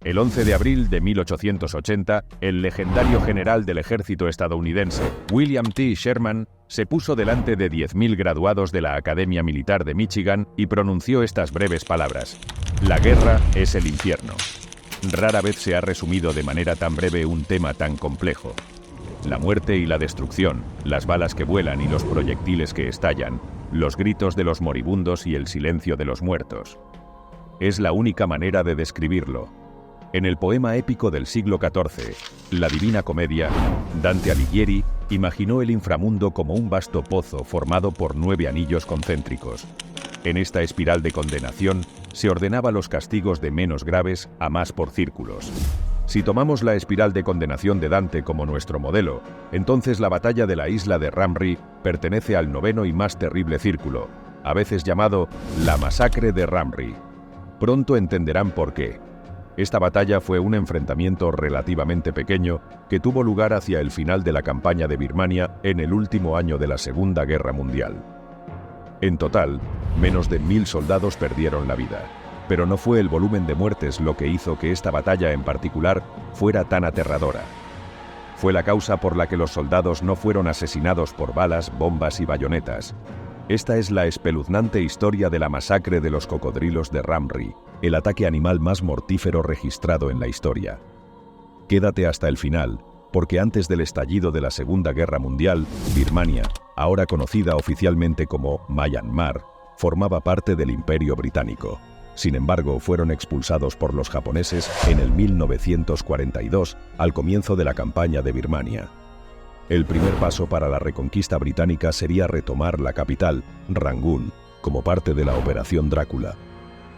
El 11 de abril de 1880, el legendario general del ejército estadounidense, William T. Sherman, se puso delante de 10.000 graduados de la Academia Militar de Michigan y pronunció estas breves palabras: «La guerra es el infierno». Rara vez se ha resumido de manera tan breve un tema tan complejo. La muerte y la destrucción, las balas que vuelan y los proyectiles que estallan, los gritos de los moribundos y el silencio de los muertos. Es la única manera de describirlo. En el poema épico del siglo XIV, La Divina Comedia, Dante Alighieri imaginó el inframundo como un vasto pozo formado por 9 anillos concéntricos. En esta espiral de condenación se ordenaba los castigos de menos graves a más por círculos. Si tomamos la espiral de condenación de Dante como nuestro modelo, entonces la batalla de la isla de Ramree pertenece al 9º y más terrible círculo, a veces llamado la masacre de Ramree. Pronto entenderán por qué. Esta batalla fue un enfrentamiento relativamente pequeño que tuvo lugar hacia el final de la campaña de Birmania en el último año de la Segunda Guerra Mundial. En total, menos de 1000 soldados perdieron la vida, pero no fue el volumen de muertes lo que hizo que esta batalla en particular fuera tan aterradora. Fue la causa por la que los soldados no fueron asesinados por balas, bombas y bayonetas. Esta es la espeluznante historia de la masacre de los cocodrilos de Ramree, el ataque animal más mortífero registrado en la historia. Quédate hasta el final, porque antes del estallido de la Segunda Guerra Mundial, Birmania, ahora conocida oficialmente como Myanmar, formaba parte del Imperio Británico. Sin embargo, fueron expulsados por los japoneses en el 1942, al comienzo de la campaña de Birmania. El primer paso para la reconquista británica sería retomar la capital, Rangún, como parte de la Operación Drácula.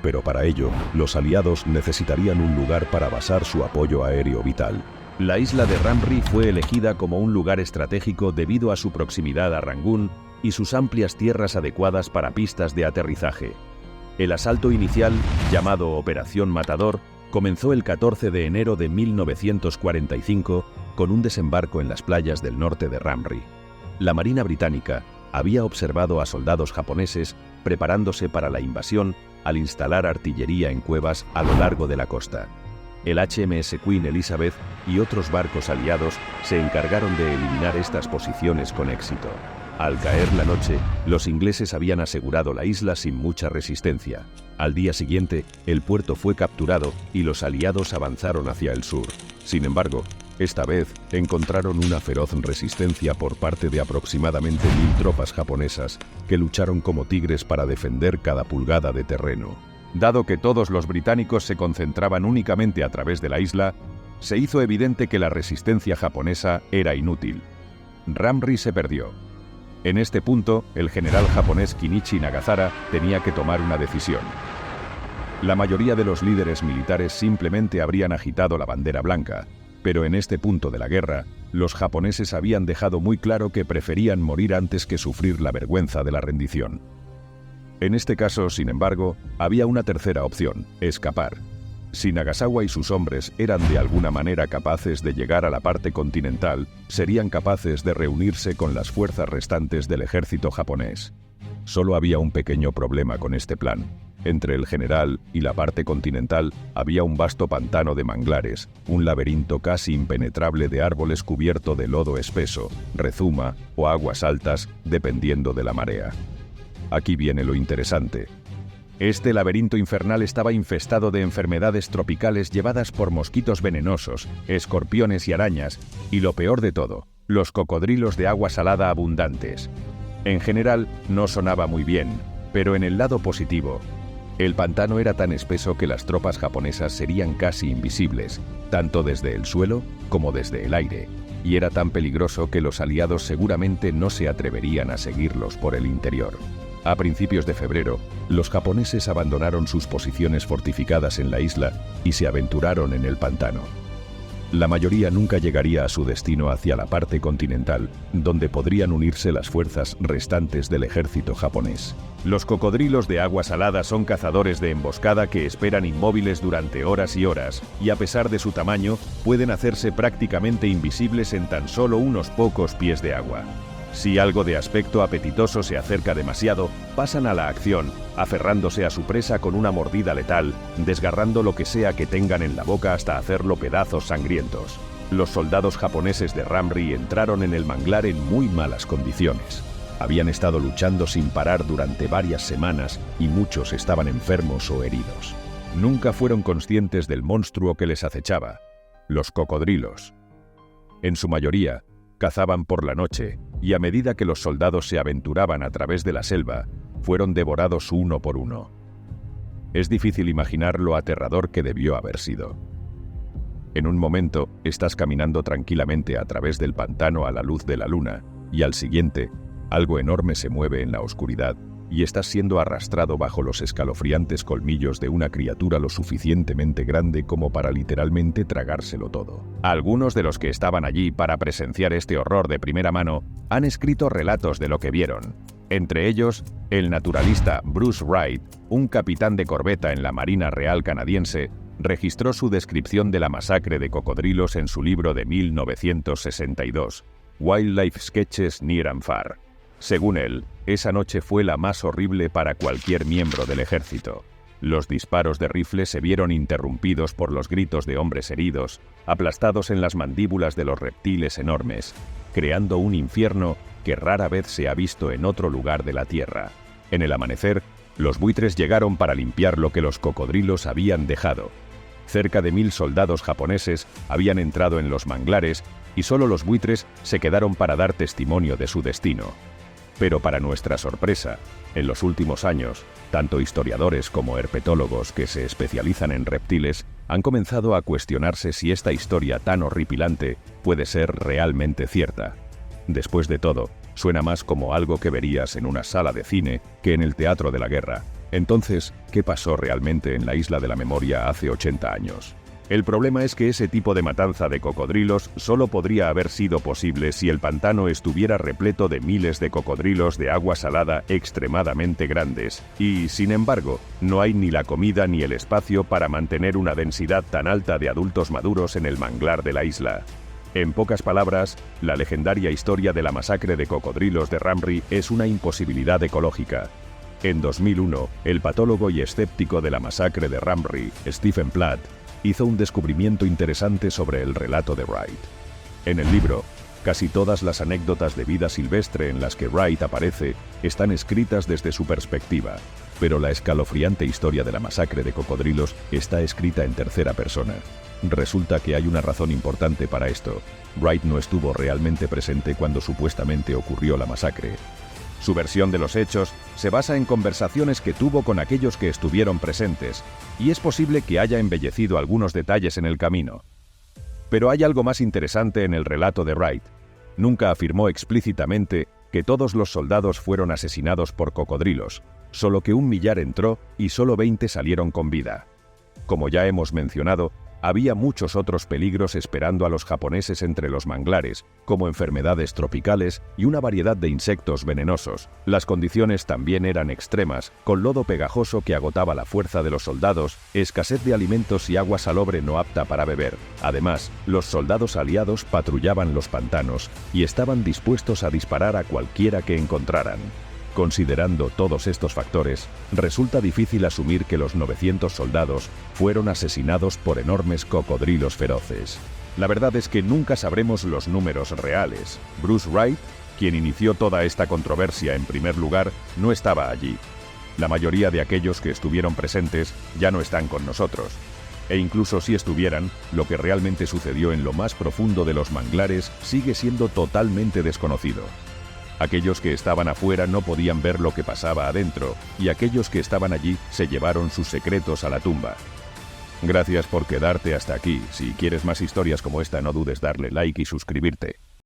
Pero para ello, los aliados necesitarían un lugar para basar su apoyo aéreo vital. La isla de Ramree fue elegida como un lugar estratégico debido a su proximidad a Rangún y sus amplias tierras adecuadas para pistas de aterrizaje. El asalto inicial, llamado Operación Matador, comenzó el 14 de enero de 1945 con un desembarco en las playas del norte de Ramree. La Marina Británica había observado a soldados japoneses preparándose para la invasión al instalar artillería en cuevas a lo largo de la costa. El HMS Queen Elizabeth y otros barcos aliados se encargaron de eliminar estas posiciones con éxito. Al caer la noche, los ingleses habían asegurado la isla sin mucha resistencia. Al día siguiente, el puerto fue capturado y los aliados avanzaron hacia el sur. Sin embargo, esta vez encontraron una feroz resistencia por parte de aproximadamente 1000 tropas japonesas que lucharon como tigres para defender cada pulgada de terreno. Dado que todos los británicos se concentraban únicamente a través de la isla, se hizo evidente que la resistencia japonesa era inútil. Ramree se perdió. En este punto, el general japonés Kenichi Nagazara tenía que tomar una decisión. La mayoría de los líderes militares simplemente habrían agitado la bandera blanca, pero en este punto de la guerra, los japoneses habían dejado muy claro que preferían morir antes que sufrir la vergüenza de la rendición. En este caso, sin embargo, había una tercera opción: escapar. Si Nagasawa y sus hombres eran de alguna manera capaces de llegar a la parte continental, serían capaces de reunirse con las fuerzas restantes del ejército japonés. Solo había un pequeño problema con este plan. Entre el general y la parte continental había un vasto pantano de manglares, un laberinto casi impenetrable de árboles cubierto de lodo espeso, rezuma o aguas altas, dependiendo de la marea. Aquí viene lo interesante. Este laberinto infernal estaba infestado de enfermedades tropicales llevadas por mosquitos venenosos, escorpiones y arañas, y lo peor de todo, los cocodrilos de agua salada abundantes. En general, no sonaba muy bien, pero en el lado positivo, el pantano era tan espeso que las tropas japonesas serían casi invisibles, tanto desde el suelo como desde el aire, y era tan peligroso que los aliados seguramente no se atreverían a seguirlos por el interior. A principios de febrero, los japoneses abandonaron sus posiciones fortificadas en la isla y se aventuraron en el pantano. La mayoría nunca llegaría a su destino hacia la parte continental, donde podrían unirse las fuerzas restantes del ejército japonés. Los cocodrilos de agua salada son cazadores de emboscada que esperan inmóviles durante horas y horas, y a pesar de su tamaño, pueden hacerse prácticamente invisibles en tan solo unos pocos pies de agua. Si algo de aspecto apetitoso se acerca demasiado, pasan a la acción, aferrándose a su presa con una mordida letal, desgarrando lo que sea que tengan en la boca hasta hacerlo pedazos sangrientos. Los soldados japoneses de Ramri entraron en el manglar en muy malas condiciones. Habían estado luchando sin parar durante varias semanas y muchos estaban enfermos o heridos. Nunca fueron conscientes del monstruo que les acechaba: los cocodrilos. En su mayoría, cazaban por la noche, y a medida que los soldados se aventuraban a través de la selva, fueron devorados uno por uno. Es difícil imaginar lo aterrador que debió haber sido. En un momento, estás caminando tranquilamente a través del pantano a la luz de la luna, y al siguiente, algo enorme se mueve en la oscuridad, y estás siendo arrastrado bajo los escalofriantes colmillos de una criatura lo suficientemente grande como para literalmente tragárselo todo. Algunos de los que estaban allí para presenciar este horror de primera mano han escrito relatos de lo que vieron. Entre ellos, el naturalista Bruce Wright, un capitán de corbeta en la Marina Real canadiense, registró su descripción de la masacre de cocodrilos en su libro de 1962, Wildlife Sketches Near and Far. Según él, esa noche fue la más horrible para cualquier miembro del ejército. Los disparos de rifle se vieron interrumpidos por los gritos de hombres heridos, aplastados en las mandíbulas de los reptiles enormes, creando un infierno que rara vez se ha visto en otro lugar de la Tierra. En el amanecer, los buitres llegaron para limpiar lo que los cocodrilos habían dejado. Cerca de 1000 soldados japoneses habían entrado en los manglares y solo los buitres se quedaron para dar testimonio de su destino. Pero para nuestra sorpresa, en los últimos años, tanto historiadores como herpetólogos que se especializan en reptiles han comenzado a cuestionarse si esta historia tan horripilante puede ser realmente cierta. Después de todo, suena más como algo que verías en una sala de cine que en el teatro de la guerra. Entonces, ¿qué pasó realmente en la Isla de la Memoria hace 80 años? El problema es que ese tipo de matanza de cocodrilos solo podría haber sido posible si el pantano estuviera repleto de miles de cocodrilos de agua salada extremadamente grandes, y, sin embargo, no hay ni la comida ni el espacio para mantener una densidad tan alta de adultos maduros en el manglar de la isla. En pocas palabras, la legendaria historia de la masacre de cocodrilos de Ramri es una imposibilidad ecológica. En 2001, el patólogo y escéptico de la masacre de Ramri, Stephen Platt, hizo un descubrimiento interesante sobre el relato de Wright. En el libro, casi todas las anécdotas de vida silvestre en las que Wright aparece están escritas desde su perspectiva, pero la escalofriante historia de la masacre de cocodrilos está escrita en tercera persona. Resulta que hay una razón importante para esto. Wright no estuvo realmente presente cuando supuestamente ocurrió la masacre. Su versión de los hechos se basa en conversaciones que tuvo con aquellos que estuvieron presentes, y es posible que haya embellecido algunos detalles en el camino. Pero hay algo más interesante en el relato de Wright. Nunca afirmó explícitamente que todos los soldados fueron asesinados por cocodrilos, solo que 1 millar entró y solo 20 salieron con vida. Como ya hemos mencionado, había muchos otros peligros esperando a los japoneses entre los manglares, como enfermedades tropicales y una variedad de insectos venenosos. Las condiciones también eran extremas, con lodo pegajoso que agotaba la fuerza de los soldados, escasez de alimentos y agua salobre no apta para beber. Además, los soldados aliados patrullaban los pantanos y estaban dispuestos a disparar a cualquiera que encontraran. Considerando todos estos factores, resulta difícil asumir que los 900 soldados fueron asesinados por enormes cocodrilos feroces. La verdad es que nunca sabremos los números reales. Bruce Wright, quien inició toda esta controversia en primer lugar, no estaba allí. La mayoría de aquellos que estuvieron presentes ya no están con nosotros. E incluso si estuvieran, lo que realmente sucedió en lo más profundo de los manglares sigue siendo totalmente desconocido. Aquellos que estaban afuera no podían ver lo que pasaba adentro, y aquellos que estaban allí se llevaron sus secretos a la tumba. Gracias por quedarte hasta aquí. Si quieres más historias como esta, no dudes darle like y suscribirte.